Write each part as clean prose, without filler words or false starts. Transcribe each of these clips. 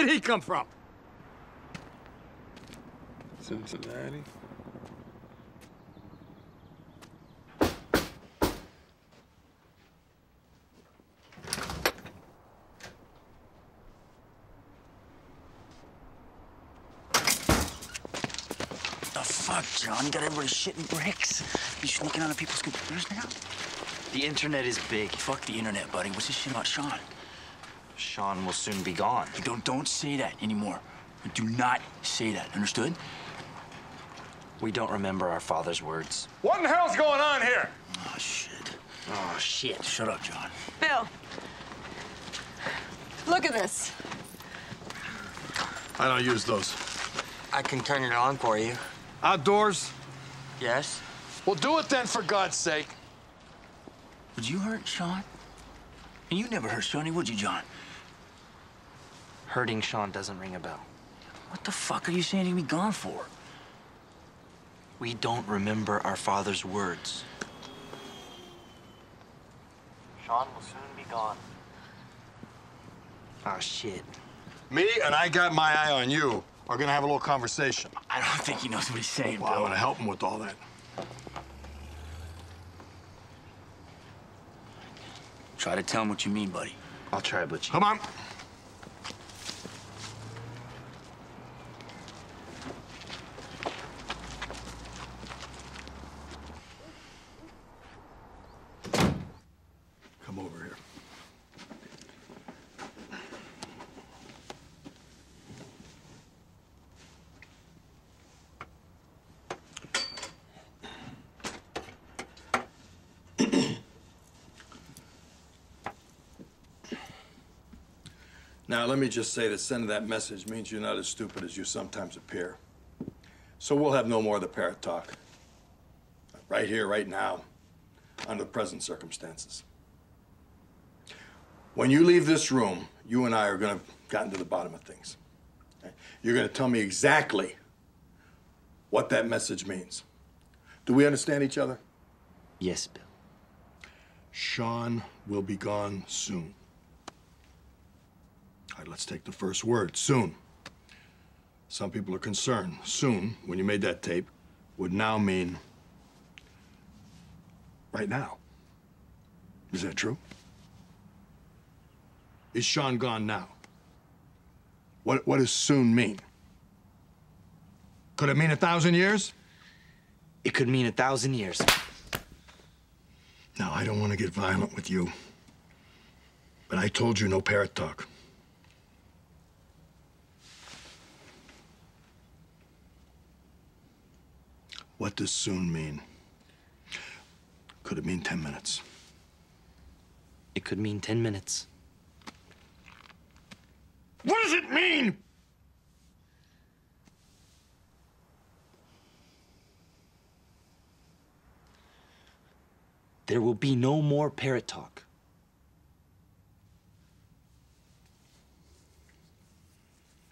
did he come from? Cincinnati. The fuck, John? You got everybody shitting bricks. You sneaking onto people's computers now? The internet is big. Fuck the internet, buddy. What's this shit about Sean? Sean will soon be gone. You don't say that anymore. Do not say that, understood? We don't remember our father's words. What in the hell's going on here? Oh, shit. Oh, shit. Shut up, John. Bill, look at this. I don't use those. I can turn it on for you. Outdoors? Yes? Well, do it then, for God's sake. Would you hurt Sean? And you never hurt Shawnee, would you, John? Hurting Sean doesn't ring a bell. What the fuck are you saying to be gone for? We don't remember our father's words. Sean will soon be gone. Oh, shit. Me and I got my eye on you are gonna have a little conversation. I don't think he knows what he's saying, Well, I'm Bill. gonna help him with all that. Try to tell him what you mean, buddy. I'll try, Butchie. Come on. Come over here. Now, let me just say that sending that message means you're not as stupid as you sometimes appear. So we'll have no more of the parrot talk. Right here, right now, under the present circumstances. When you leave this room, you and I are gonna get to the bottom of things. Okay? You're gonna tell me exactly what that message means. Do we understand each other? Yes, Bill. Sean will be gone soon. All right, let's take the first word, soon. Some people are concerned. Soon, when you made that tape, would now mean right now. Is that true? Is Sean gone now? What does soon mean? Could it mean 1,000 years? It could mean 1,000 years. Now, I don't want to get violent with you, but I told you no parrot talk. What does soon mean? Could it mean 10 minutes? It could mean 10 minutes. What does it mean? There will be no more parrot talk.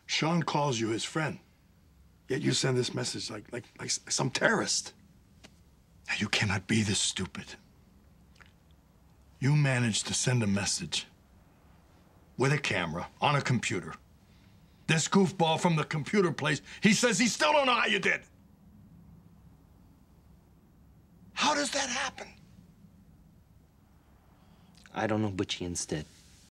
Sean calls you his friend, yet you send this message like some terrorist. Now, you cannot be this stupid. You managed to send a message with a camera on a computer. This goofball from the computer place, he says he still don't know how you did. How does that happen? I don't know Butchie instead.